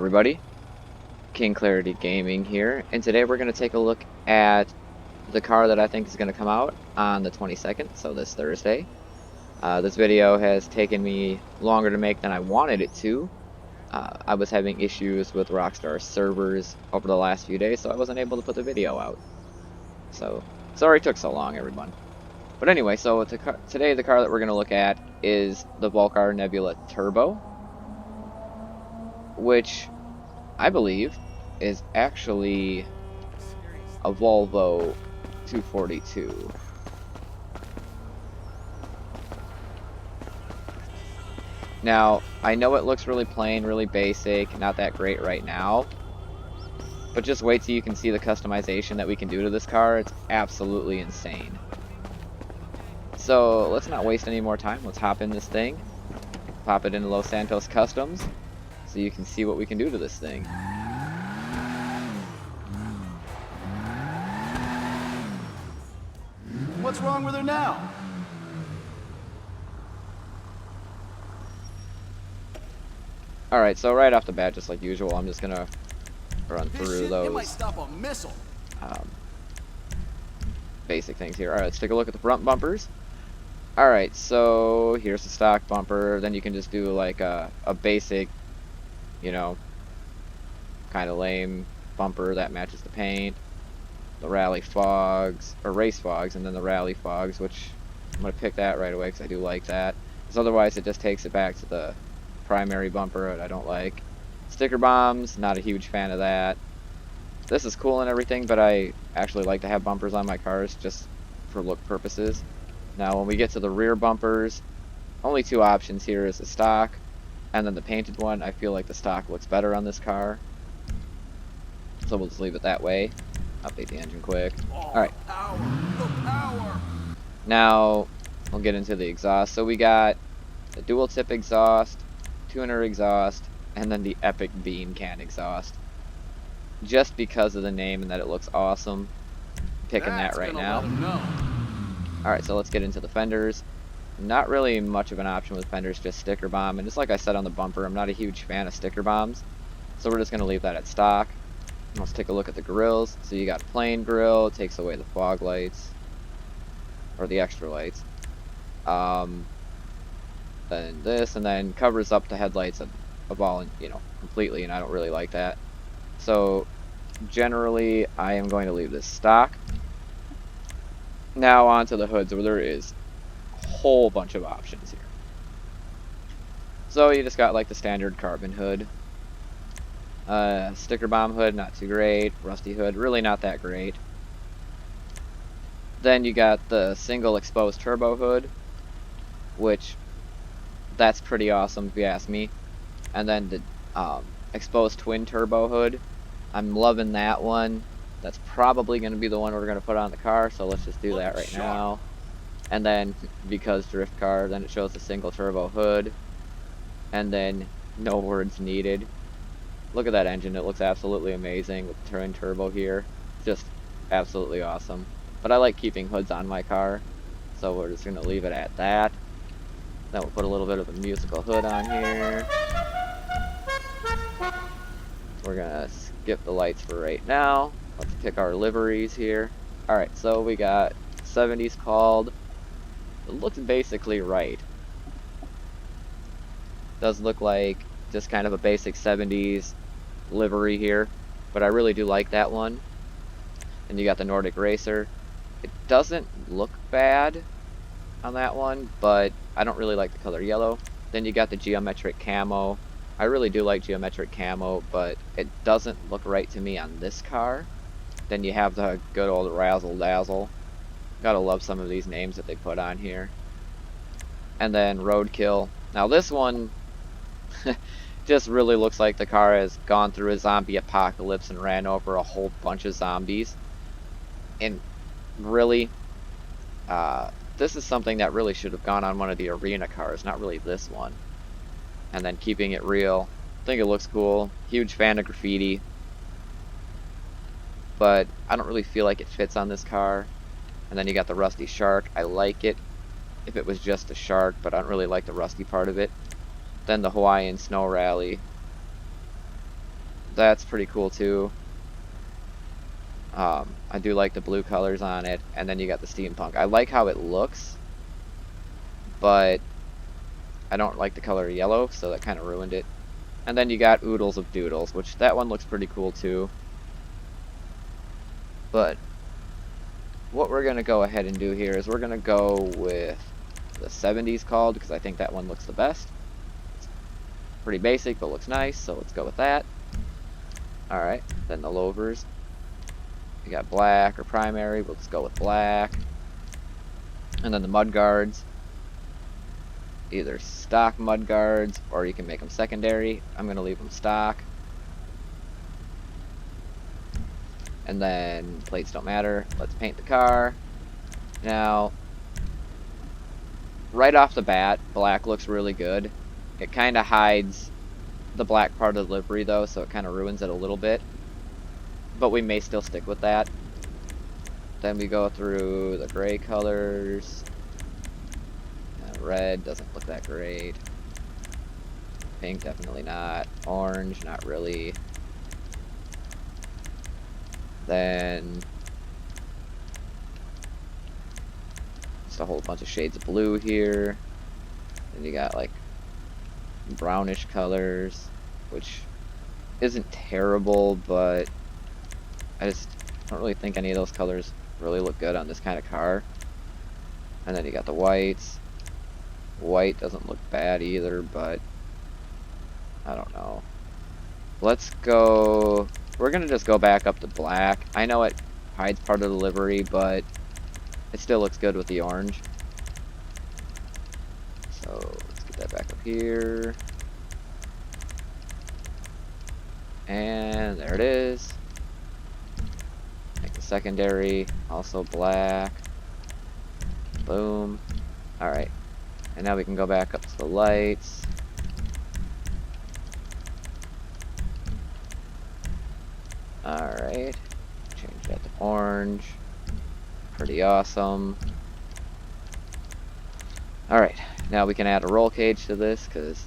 everybody, King Clarity Gaming here, and today we're going to take a look at the car that I think is going to come out on the 22nd, so this Thursday. This video has taken me longer to make than I wanted it to. I was having issues with Rockstar's servers over the last few days, so I wasn't able to put the video out. So, sorry it took so long, everyone. But anyway, so today the car that we're going to look at is the Vulcar Nebula Turbo, which I believe is actually a Volvo 242. Now, I know it looks really plain, really basic, not that great right now, but just wait till you can see the customization that we can do to this car. It's absolutely insane. So let's not waste any more time. Let's hop in this thing, pop it into Los Santos Customs, so you can see what we can do to this thing. What's wrong with her now? Alright, so right off the bat, just like usual, I'm just gonna run through those It might stop a missile. Basic things here. Alright, let's take a look at the front bumpers. Alright, so here's the stock bumper. Then you can just do like a basic, you know, kind of lame bumper that matches the paint. The rally fogs, or race fogs, and then the rally fogs, which I'm going to pick that right away because I do like that. Because otherwise it just takes it back to the primary bumper that I don't like. Sticker bombs, not a huge fan of that. This is cool and everything, but I actually like to have bumpers on my cars just for look purposes. Now when we get to the rear bumpers, only two options here is the stock and then the painted one. I feel like the stock looks better on this car, so we'll just leave it that way. Update the engine quick. Alright. Now we'll get into the exhaust. So we got the dual tip exhaust, tuner exhaust, and then the epic bean can exhaust. Just because of the name and that it looks awesome, picking that right now. Alright, so let's get into the fenders. Not really much of an option with fenders, just sticker bomb. And just like I said on the bumper, I'm not a huge fan of sticker bombs, so we're just going to leave that at stock. Let's take a look at the grills. So you got plain grill, it takes away the fog lights, or the extra lights. Then this, and then covers up the headlights of all, you know, completely, and I don't really like that. So generally, I am going to leave this stock. Now onto the hoods, where there is a whole bunch of options here. So you just got like the standard carbon hood. Sticker bomb hood, not too great. Rusty hood, really not that great. Then you got the single exposed turbo hood, which that's pretty awesome if you ask me. And then the exposed twin turbo hood, I'm loving that one. That's probably going to be the one we're going to put on the car, so let's just do that right now. And then because drift car, then it shows the single turbo hood, and then no words needed. Look at that engine, it looks absolutely amazing with the twin turbo here. Just absolutely awesome. But I like keeping hoods on my car, so we're just going to leave it at that. Then we'll put a little bit of a musical hood on here. We're going to skip the lights for right now. Let's pick our liveries here. Alright, so we got 70s called. It looks basically right. Does look like just kind of a basic 70s livery here, but I really do like that one. And you got the Nordic Racer. It doesn't look bad on that one, but I don't really like the color yellow. Then you got the geometric camo. I really do like geometric camo, but it doesn't look right to me on this car. Then you have the good old razzle dazzle. Gotta love some of these names that they put on here. And then roadkill. Now this one just really looks like the car has gone through a zombie apocalypse and ran over a whole bunch of zombies. And really, this is something that really should have gone on one of the arena cars, not really this one. And then keeping it real, I think it looks cool. Huge fan of graffiti, but I don't really feel like it fits on this car. And then you got the rusty shark. I like it if it was just a shark, but I don't really like the rusty part of it. Then the Hawaiian Snow Rally. That's pretty cool too. I do like the blue colors on it, and then you got the steampunk. I like how it looks, but I don't like the color yellow, so that kind of ruined it. And then you got Oodles of Doodles, which that one looks pretty cool too. But what we're going to go ahead and do here is we're going to go with the 70s called, because I think that one looks the best. It's pretty basic, but looks nice, so let's go with that. Alright, then the louvers. You got black or primary, but let's go with black. And then the mud guards. Either stock mud guards, or you can make them secondary. I'm going to leave them stock. And then plates don't matter. Let's paint the car. Now, right off the bat, black looks really good. It kind of hides the black part of the livery though, so it kind of ruins it a little bit. But we may still stick with that. Then we go through the gray colors. Red doesn't look that great. Pink, definitely not. Orange, not really. Then just a whole bunch of shades of blue here. And you got like brownish colors, which isn't terrible, but I just don't really think any of those colors really look good on this kind of car. And then you got the whites. White doesn't look bad either, but I don't know. Let's go. We're gonna just go back up to black. I know it hides part of the livery, but it still looks good with the orange. So let's get that back up here. And there it is. Make the secondary also black. Boom. Alright. And now we can go back up to the lights. Alright. Change that to orange. Pretty awesome. Alright. Now we can add a roll cage to this, because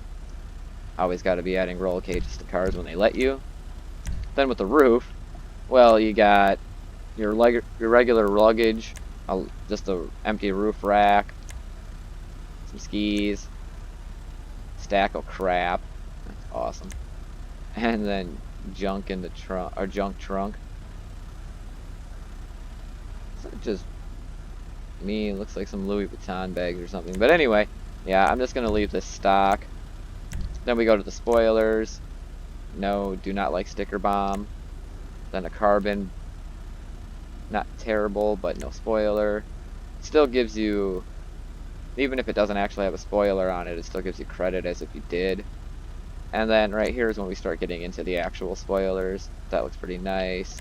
always got to be adding roll cages to cars when they let you. Then with the roof, well, you got your regular luggage, just a empty roof rack, some skis, stack of crap. That's awesome. And then junk in the trunk, or junk trunk. So it just looks like some Louis Vuitton bags or something. But anyway, yeah, I'm just gonna leave this stock. Then we go to the spoilers. No, do not like sticker bomb. Then a carbon. Not terrible, but no spoiler. Still gives you, even if it doesn't actually have a spoiler on it, it still gives you credit as if you did. And then right here is when we start getting into the actual spoilers. That looks pretty nice.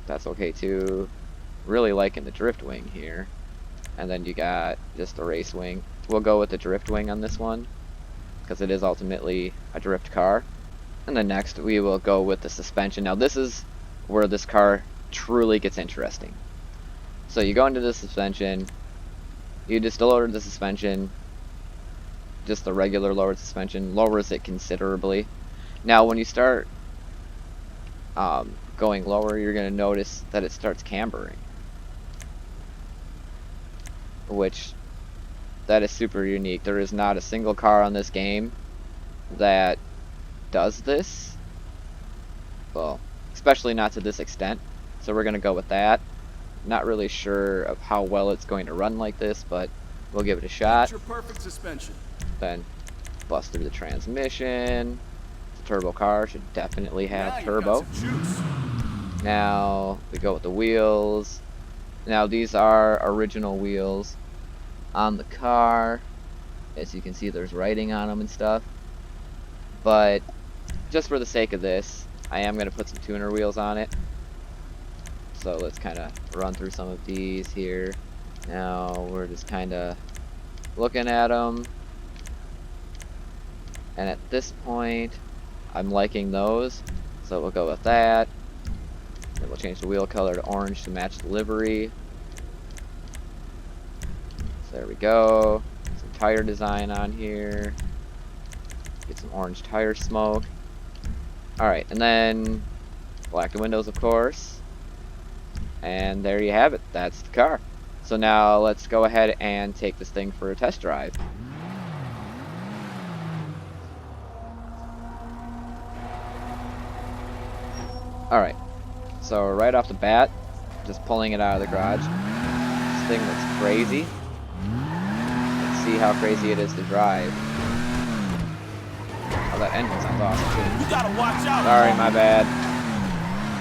That's okay too. Really liking the drift wing here. And then you got just the race wing. We'll go with the drift wing on this one, because it is ultimately a drift car. And then next we will go with the suspension. Now this is where this car truly gets interesting. So you go into the suspension, you just lower the suspension, just the regular lowered suspension, lowers it considerably. Now when you start going lower, you're going to notice that it starts cambering, which that is super unique. There is not a single car on this game that does this, well, especially not to this extent. So we're going to go with that. Not really sure of how well it's going to run like this, but we'll give it a shot. Picture perfect suspension. Then bust through the transmission. The turbo car should definitely have turbo. Now we go with the wheels. Now these are original wheels on the car. As you can see, there's writing on them and stuff. But just for the sake of this, I am going to put some tuner wheels on it. So let's kind of run through some of these here. Now we're just kind of looking at them. And at this point, I'm liking those. So we'll go with that. Then we'll change the wheel color to orange to match the livery. So there we go. Some tire design on here. Get some orange tire smoke. Alright, and then black the windows, of course. And there you have it. That's the car. So now let's go ahead and take this thing for a test drive. Alright, so right off the bat, just pulling it out of the garage. This thing looks crazy. Let's see how crazy it is to drive. Oh, that engine sounds awesome too. You gotta watch out. Sorry, my bad.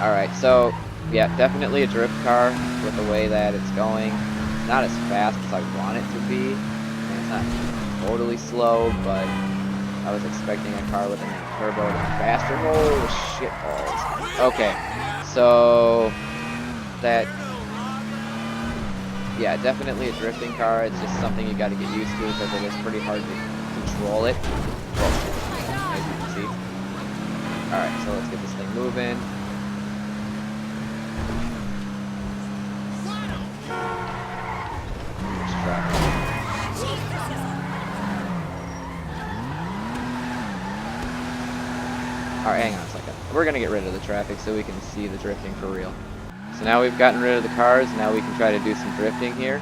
Alright, so yeah, definitely a drift car with the way that it's going. Not as fast as I want it to be. And it's not totally slow, but I was expecting a car with a turbo to be faster. Oh, shit balls. Okay, so that, yeah, definitely a drifting car. It's just something you got to get used to because it is pretty hard to control it. Well, as you can see. Alright, so let's get this thing moving. Alright, hang on a second. We're gonna get rid of the traffic so we can see the drifting for real. So now we've gotten rid of the cars, now we can try to do some drifting here.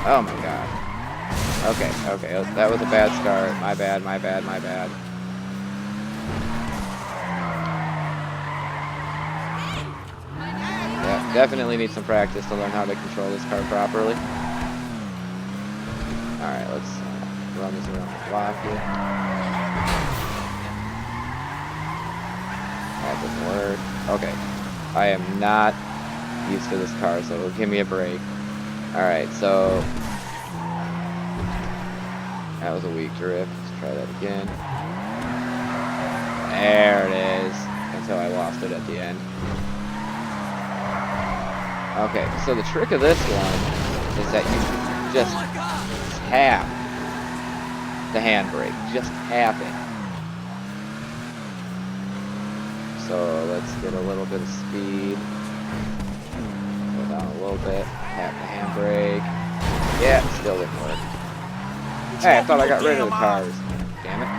Oh my god. Okay, that was a bad start. My bad. Yeah, definitely need some practice to learn how to control this car properly. Alright, let's run this around the block here. That doesn't work. Okay. I am not used to this car, so give me a break. Alright, so that was a weak drift. Let's try that again. There it is. Until I lost it at the end. Okay, so the trick of this one is that you just tap the handbrake. Just tap it. So let's get a little bit of speed. Go down a little bit. Tap the handbrake. Yeah, it still didn't work. Hey, I thought I got rid of the cars. Damn it.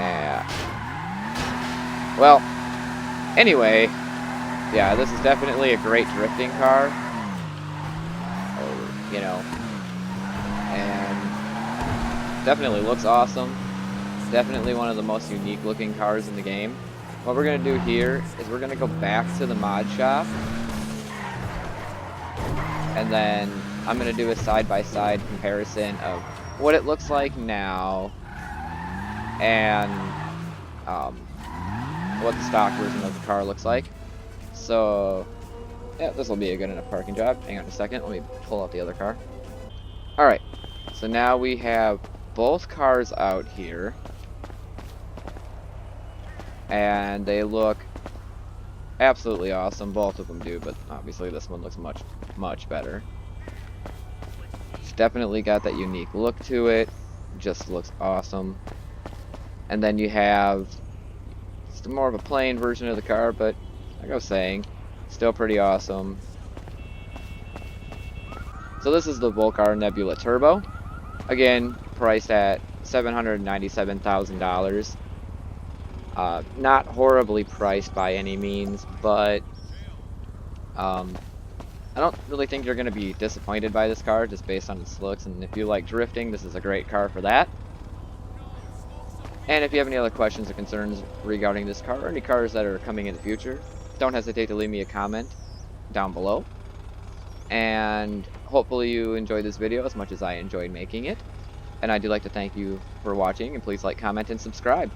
Yeah. Well, anyway. Yeah, this is definitely a great drifting car. Or, you know. And definitely looks awesome. Definitely one of the most unique looking cars in the game. What we're going to do here is we're going to go back to the mod shop. And then I'm going to do a side-by-side comparison of what it looks like now and what the stock version of the car looks like. So, yeah, this will be a good enough parking job. Hang on a second, let me pull out the other car. Alright, so now we have both cars out here. And they look absolutely awesome. Both of them do, but obviously this one looks much, much better. It's definitely got that unique look to it. Just looks awesome. And then you have just more of a plain version of the car, but like I was saying, still pretty awesome. So this is the Vulcar Nebula Turbo. Again, priced at $797,000. Not horribly priced by any means, but I don't really think you're going to be disappointed by this car just based on its looks. And if you like drifting, this is a great car for that. And if you have any other questions or concerns regarding this car or any cars that are coming in the future, don't hesitate to leave me a comment down below. And hopefully you enjoyed this video as much as I enjoyed making it. And I do like to thank you for watching, and please like, comment, and subscribe.